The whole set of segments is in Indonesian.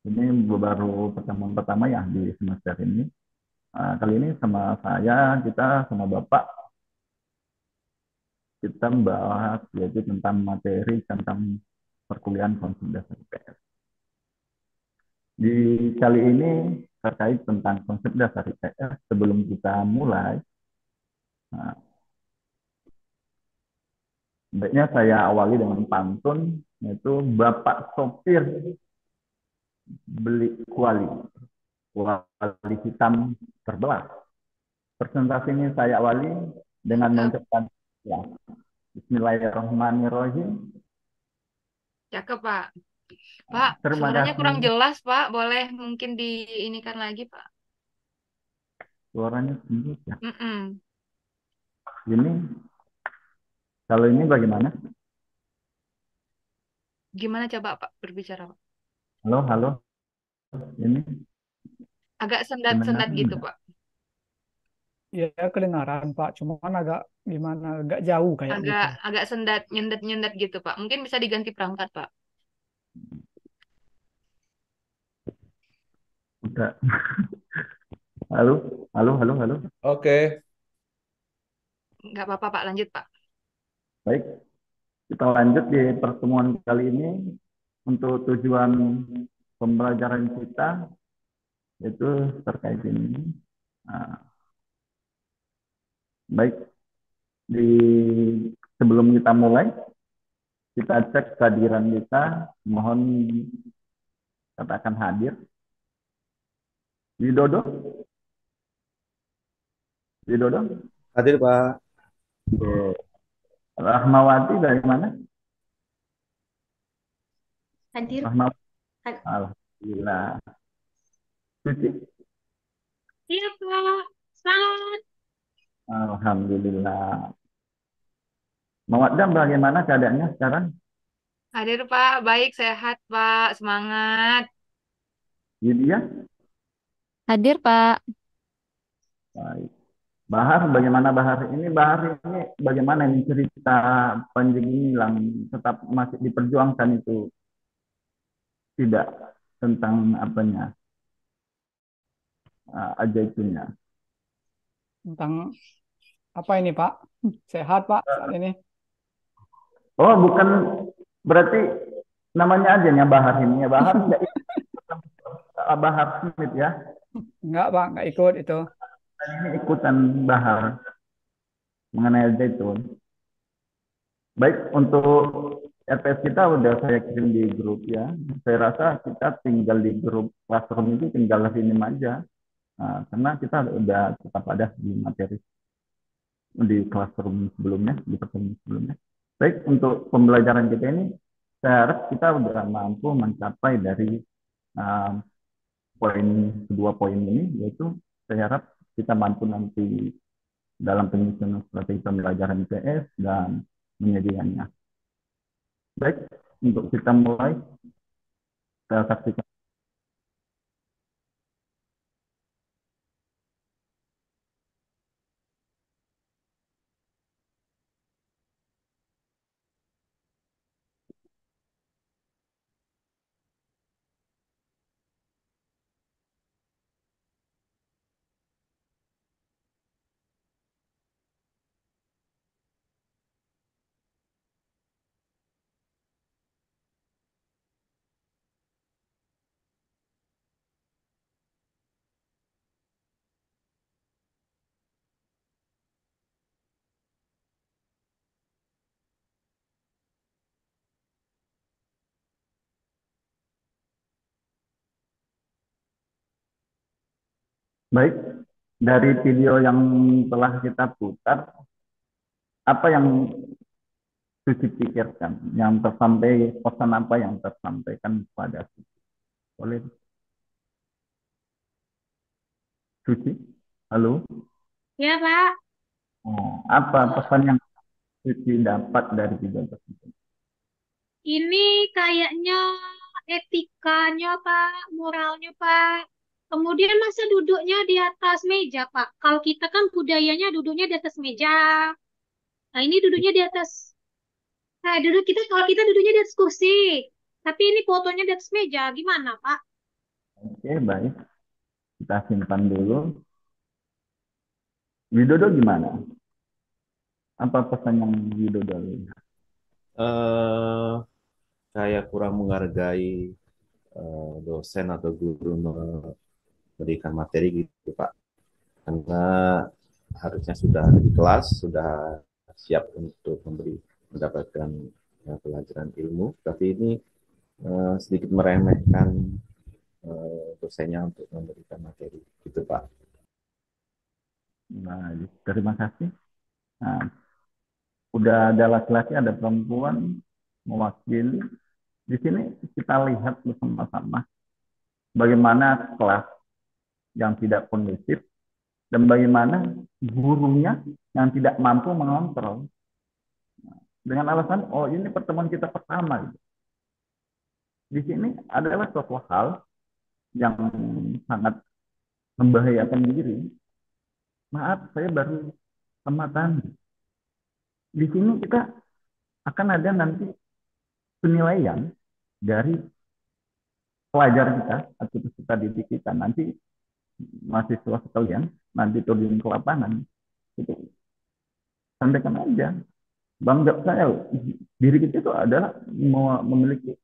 Ini baru pertemuan pertama ya di semester ini. Kali ini sama saya, kita sama Bapak, kita membahas yaitu tentang materi tentang perkuliahan konsep dasar IPS. Di kali ini terkait tentang konsep dasar IPS, sebelum kita mulai, nah, baiknya saya awali dengan pantun, yaitu Bapak sopir beli kuali hitam terbelah. Presentasi ini saya awali dengan Cakep, mengucapkan ya, Bismillahirrahmanirrahim. cakep Pak. Pak, Terima suaranya kasih. kurang jelas Pak. Boleh mungkin diinikan lagi Pak. Suaranya tinggi ya. Mm-mm. Ini kalau ini bagaimana? Gimana coba Pak berbicara Pak? Halo, halo. Ini Agak sendat-sendat kedengaran gitu enggak? Pak. Ya kedengaran Pak, cuman agak gimana, agak jauh kayak Agak gitu. agak sendat, nyendat-nyendat gitu Pak. Mungkin bisa diganti perangkat Pak. Udah. Halo, halo, halo, halo. Oke, Nggak apa-apa Pak, lanjut Pak. Baik, kita lanjut di pertemuan kali ini untuk tujuan pembelajaran kita yaitu terkait ini. Nah, baik, di sebelum kita mulai, kita cek kehadiran kita. Mohon katakan hadir. Widodo, Widodo. hadir Pak. Oke. Rahmawati dari mana? Hadir. Rahmawati. Had- Alhamdulillah. Suci. Iya, Pak. Semangat. Alhamdulillah. Mawaddah bagaimana keadaannya sekarang? Hadir Pak, baik, sehat Pak, semangat. Lydia? Hadir, Pak. Baik. Bahar, bagaimana Bahar? Bahar ini bagaimana ini cerita Panji Gumilang tetap masih diperjuangkan itu tidak tentang apanya ajaibnya. Tentang apa ini Pak? Sehat Pak saat ini? Oh, bukan berarti namanya aja ya Bahar ini ya Bahar tidak ikut Bahar Smith ya. Enggak Pak, enggak ikut itu. Ini ikutan Bahar mengenai zaitun. Baik, untuk RPS kita udah saya kirim di grup ya. Saya rasa kita tinggal di grup classroom itu tinggal minim aja. Karena kita udah tetap ada di materi di classroom sebelumnya, di pertemuan sebelumnya. Baik, untuk pembelajaran kita ini, saya harap kita udah mampu mencapai dari uh, poin kedua poin ini, yaitu saya harap kita mampu nanti dalam penyusunan strategi pembelajaran IPS dan menyediakannya. Baik, untuk kita mulai, kita saksikan. Baik, dari video yang telah kita putar, apa yang Suci pikirkan, yang tersampaikan, pesan apa yang tersampaikan kepada Suci? Boleh, Suci? Halo? Ya, Pak. Apa pesan yang Suci dapat dari video tersebut? Ini kayaknya etikanya, Pak. Moralnya, Pak. Kemudian masa duduknya di atas meja, Pak. Kalau kita kan budayanya duduknya di atas meja. Nah, ini duduknya di atas. Nah, duduk kita kalau kita duduknya di atas kursi. Tapi ini fotonya di atas meja. Gimana, Pak? Oke, baik. Kita simpan dulu. Widodo gimana? Apa pesan yang Widodo lihat? eh Kayak kurang menghargai dosen atau guru memberikan materi gitu, Pak. Karena harusnya sudah di kelas, sudah siap untuk mendapatkan pelajaran ilmu, tapi ini sedikit meremehkan dosennya untuk memberikan materi, gitu, Pak. Nah, terima kasih. Nah, udah ada laki-laki, ada perempuan mewakili. Di sini kita lihat bersama-sama bagaimana kelas yang tidak kondusif dan bagaimana gurunya yang tidak mampu mengontrol dengan alasan oh ini pertemuan kita pertama. Di sini adalah suatu hal yang sangat membahayakan diri. Maaf, saya baru tamatan. Di sini kita akan ada nanti penilaian dari pelajar kita atau peserta didik kita. Nanti mahasiswa sekalian nanti turun ke lapangan itu sampaikan aja bangga saya diri kita itu adalah memiliki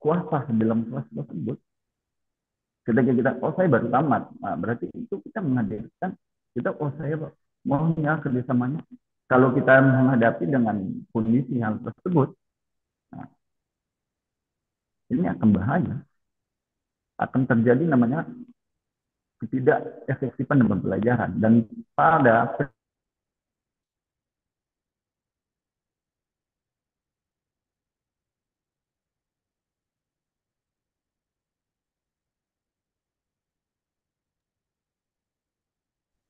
kuasa dalam kelas tersebut. Ketika kita oh saya baru tamat, nah, berarti itu kita menghadirkan kita oh saya maunya kerjasamanya. Kalau kita menghadapi dengan kondisi hal tersebut, nah, ini akan bahaya, akan terjadi namanya tidak efektifan dalam pembelajaran dan pada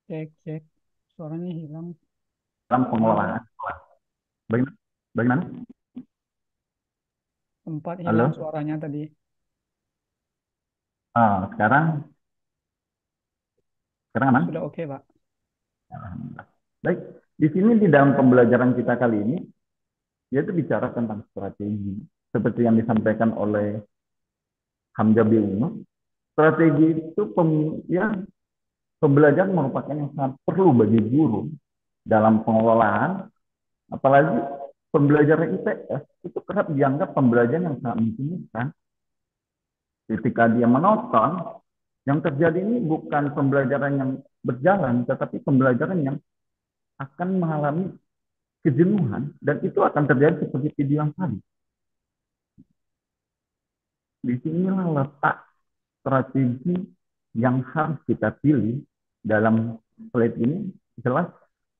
Cek, cek. Suaranya hilang. dalam pengelolaan. Bagaimana? Bagaimana? Sempat Halo? hilang suaranya tadi. Sekarang aman? Sudah oke, Pak. Alhamdulillah. Baik, di sini di dalam pembelajaran kita kali ini, yaitu bicara tentang strategi. Seperti yang disampaikan oleh Hamzah Biuno, strategi itu pembelajaran merupakan yang sangat perlu bagi guru dalam pengelolaan, apalagi pembelajaran IPS itu kerap dianggap pembelajaran yang sangat menjenuhkan. Ketika dia menonton, yang terjadi ini bukan pembelajaran yang berjalan, tetapi pembelajaran yang akan mengalami kejenuhan, dan itu akan terjadi seperti video yang tadi. Disinilah letak strategi yang harus kita pilih dalam slide ini. Jelas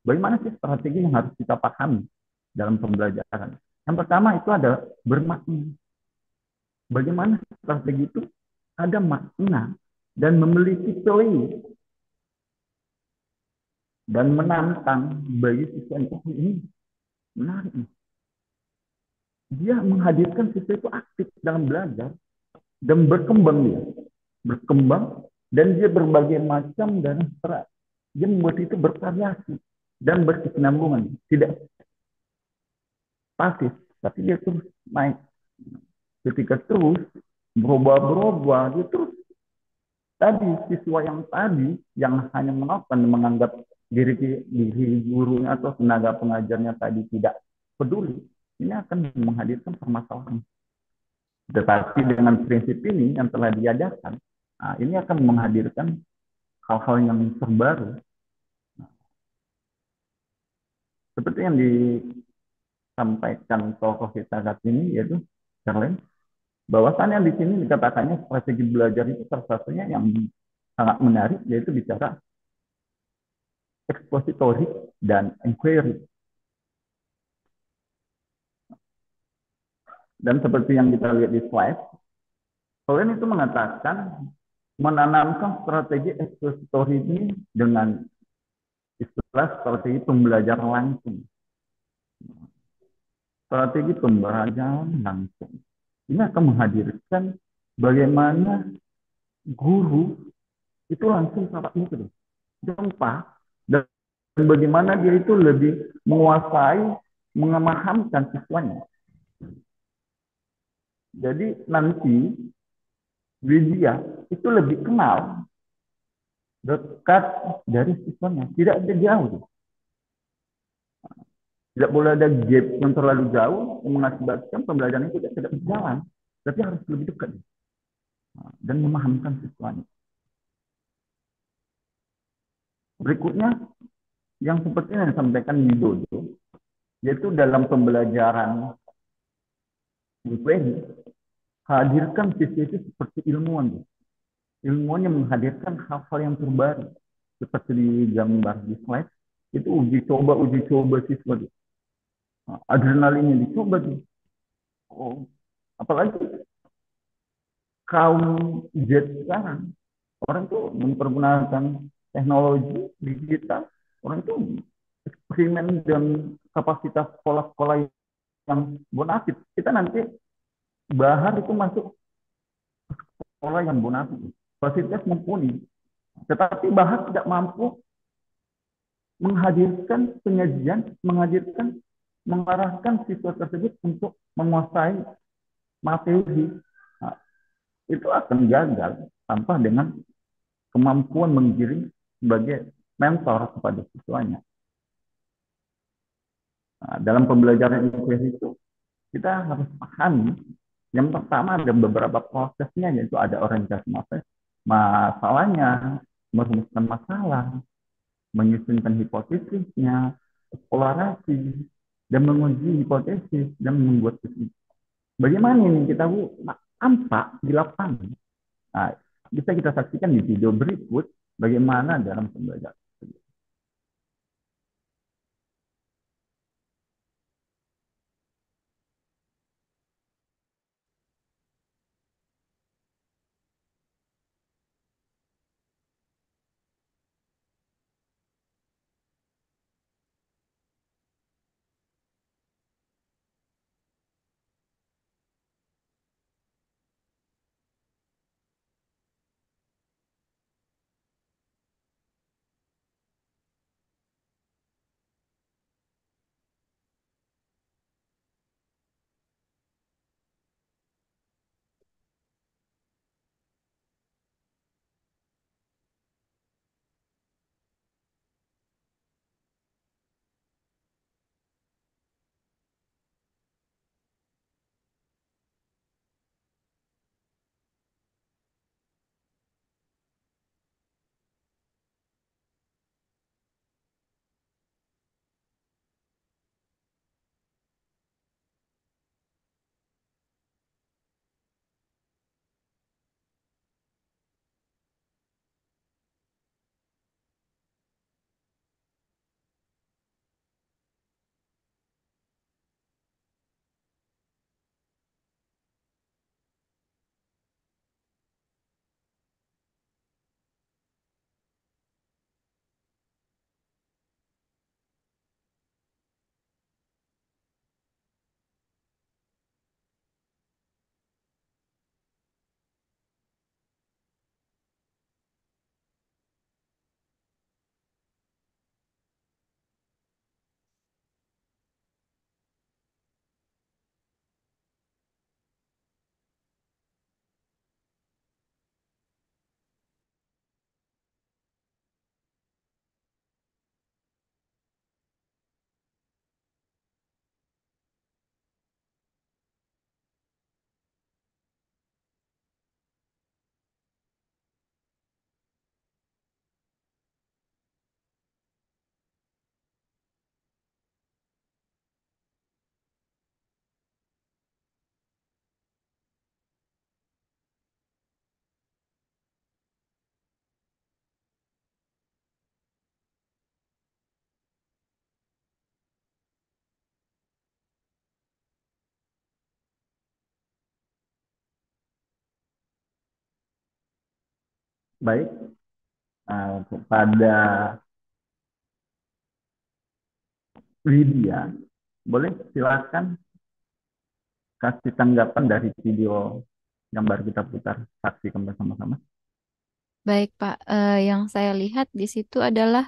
bagaimana sih strategi yang harus kita pahami dalam pembelajaran. Yang pertama itu ada bermakna. Bagaimana strategi itu ada makna dan memiliki celah dan menantang bagi siswa yang ini menarik. Dia menghadirkan siswa itu aktif dalam belajar dan berkembang dan dia berbagai macam dan dia membuat itu bervariasi dan berkesinambungan, tidak pasif, tapi dia terus naik. Ketika terus berubah-berubah, dia terus tadi siswa yang tadi yang hanya menonton menganggap diri gurunya atau tenaga pengajarnya tadi tidak peduli, ini akan menghadirkan permasalahan. Tetapi dengan prinsip ini yang telah diajarkan, nah, ini akan menghadirkan hal-hal yang terbaru. Seperti yang disampaikan tokoh kita saat ini, yaitu Charlene, bahwasannya di sini dikatakannya strategi belajar itu salah satunya yang sangat menarik, yaitu bicara expository dan inquiry. Dan seperti yang kita lihat di slide, Charlene itu mengatakan menanamkan strategi expository ini dengan istilah strategi pembelajaran langsung. Strategi pembelajaran langsung. Ini akan menghadirkan bagaimana guru itu langsung tatap muka, jumpa, dan bagaimana dia itu lebih menguasai, memahamkan siswanya. Jadi nanti Widya itu lebih kenal dekat dari siswanya. Tidak ada jauh. Tidak boleh ada gap yang terlalu jauh yang mengakibatkan pembelajaran itu tidak berjalan. Tapi harus lebih dekat dan memahamkan siswanya. Berikutnya yang seperti yang disampaikan Widodo, yaitu dalam pembelajaran ini, hadirkan siswa itu seperti ilmuwan. Ilmuwan yang menghadirkan hal-hal yang terbaru. Seperti di gambar di slide, itu uji coba siswa. Adrenalinnya dicoba. Oh, apalagi kaum Z sekarang, orang tuh mempergunakan teknologi digital, orang itu eksperimen dan kapasitas sekolah-sekolah yang bonafit. Kita nanti bahar itu masuk sekolah yang bonafit, fasilitas mumpuni, tetapi bahar tidak mampu menghadirkan penyajian, mengarahkan siswa tersebut untuk menguasai materi. Nah, itu akan gagal tanpa dengan kemampuan menggiring sebagai mentor kepada siswanya. Nah, dalam pembelajaran inklusif itu kita harus pahami yang pertama ada beberapa prosesnya, yaitu ada orientasi masalahnya, merumuskan masalah, menyusunkan hipotesisnya, eksplorasi, dan menguji hipotesis dan membuat kesimpulan. Bagaimana ini kita tampak di lapangan? Nah, bisa kita saksikan di video berikut bagaimana dalam pembelajaran. Baik, kepada Lydia, boleh silakan kasih tanggapan dari video yang baru kita putar, saksikan bersama-sama. Baik, Pak. Yang saya lihat di situ adalah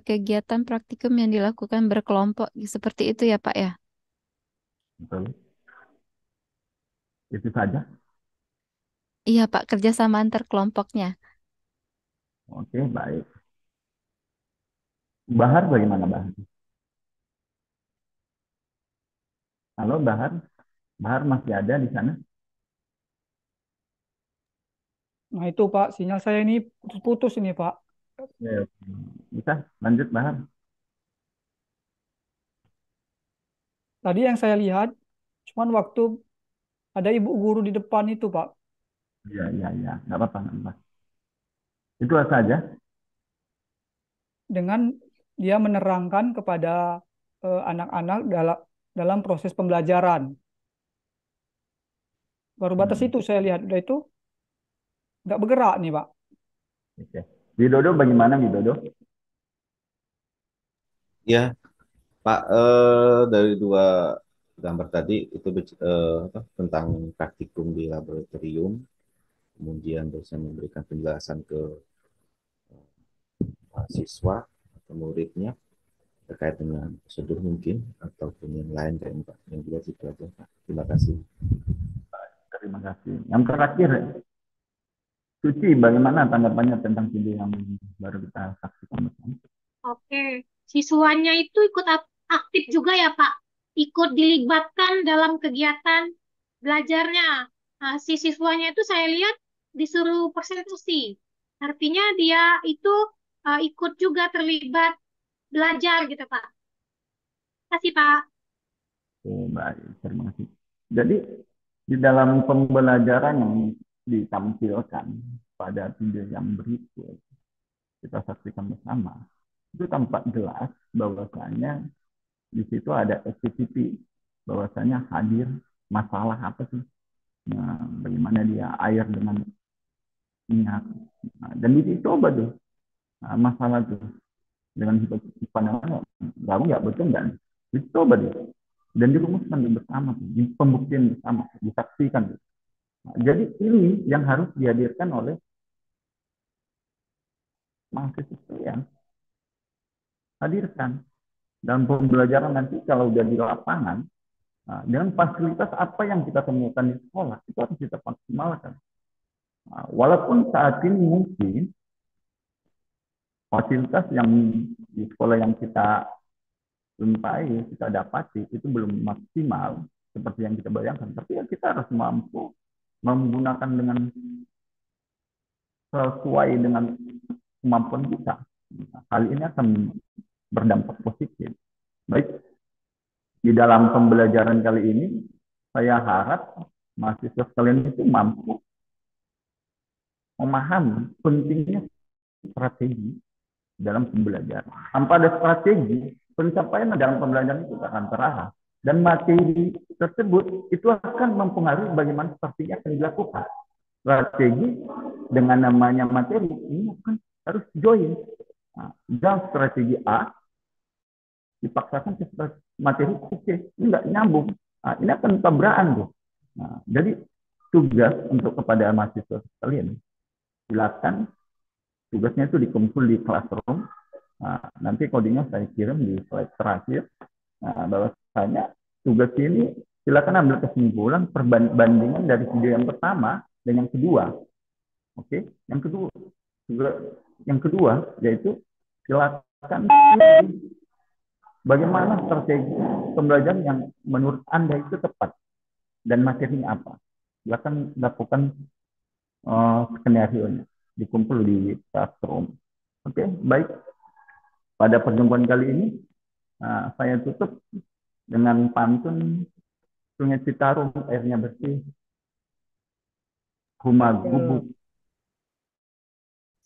kegiatan praktikum yang dilakukan berkelompok seperti itu ya, Pak ya. Betul. Itu saja. Iya, Pak, kerjasama antar kelompoknya. Oke, baik. Bahar bagaimana, Bahar? Halo, Bahar. Bahar masih ada di sana? Nah itu Pak, sinyal saya ini putus-putus ini Pak. Ya, bisa lanjut, Bahar. Tadi yang saya lihat, cuman waktu ada ibu guru di depan itu Pak, Iya, iya, iya. Nggak apa-apa, nggak apa-apa. Itu saja. dengan dia menerangkan kepada anak-anak dalam dalam proses pembelajaran. Baru batas Hmm, itu saya lihat, udah itu nggak bergerak nih Pak. oke. Widodo bagaimana, Widodo? Ya, Pak, dari dua gambar tadi itu tentang praktikum di laboratorium, kemudian dosen memberikan penjelasan ke mahasiswa atau muridnya terkait dengan prosedur mungkin ataupun yang lain kayak Pak. Yang jelas itu aja, Pak. Terima kasih. Terima kasih. Yang terakhir, Suci, bagaimana tanggapannya tentang video yang baru kita saksikan bersama? Oke, siswanya itu ikut aktif juga ya Pak, ikut dilibatkan dalam kegiatan belajarnya. Nah, si siswanya itu saya lihat disuruh presentasi, artinya dia itu ikut juga terlibat belajar gitu Pak. Terima kasih Pak. Oh, baik, terima kasih. Jadi, di dalam pembelajaran yang ditampilkan pada video yang berikut, kita saksikan bersama, itu tampak jelas bahwasanya di situ ada activity, bahwasanya hadir masalah apa sih? Nah, bagaimana dia air dengan minyak. Nah, dan dicoba tuh masalah tuh dengan pandangan kamu nggak betul nggak? Dicoba deh dan dirumuskan bersama, di pembuktian bersama, disaksikan. Nah, jadi ini yang harus dihadirkan oleh mahasiswa sekalian, hadirkan dalam pembelajaran nanti kalau udah di lapangan. Nah, dengan fasilitas apa yang kita temukan di sekolah itu harus kita maksimalkan. Nah, walaupun saat ini mungkin fasilitas yang di sekolah yang kita jumpai, kita dapati itu belum maksimal seperti yang kita bayangkan. Tapi ya kita harus mampu menggunakan dengan sesuai dengan kemampuan kita. Hal ini akan berdampak positif. Baik, di dalam pembelajaran kali ini, saya harap mahasiswa sekalian itu mampu memahami pentingnya strategi dalam pembelajaran. Tanpa ada strategi, pencapaian dalam pembelajaran itu akan terarah. Dan materi tersebut itu akan mempengaruhi bagaimana strateginya akan dilakukan. Strategi dengan namanya materi ini akan harus join. Nah, dalam strategi A dipaksakan ke materi C, ini nggak nyambung. Nah, ini akan tabrakan tuh. Nah, jadi tugas untuk kepada mahasiswa sekalian, silakan tugasnya itu dikumpul di classroom. Nah, nanti codingnya saya kirim di slide terakhir. Nah, bahwasanya tugas ini silakan ambil kesimpulan perbandingan dari video yang pertama dan yang kedua. Oke, yang kedua yaitu silakan bagaimana strategi pembelajaran yang menurut Anda itu tepat dan materinya apa. Silakan lakukan skenario-nya dikumpul di classroom. Oke, baik. Pada perjumpaan kali ini saya tutup dengan pantun Sungai Citarum airnya bersih, rumah gubuk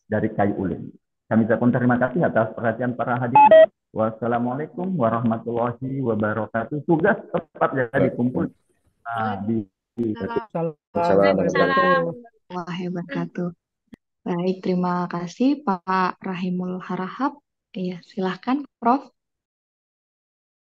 dari kayu ulin. Kami ucapkan terima kasih atas perhatian para hadirin. Wassalamualaikum warahmatullahi wabarakatuh. Tugas tetap jadi kumpul di Salam. Waalaikumsalam. Warahmatullahi wabarakatuh. Baik, terima kasih Pak Rahimul Harahap. Iya, silahkan Prof.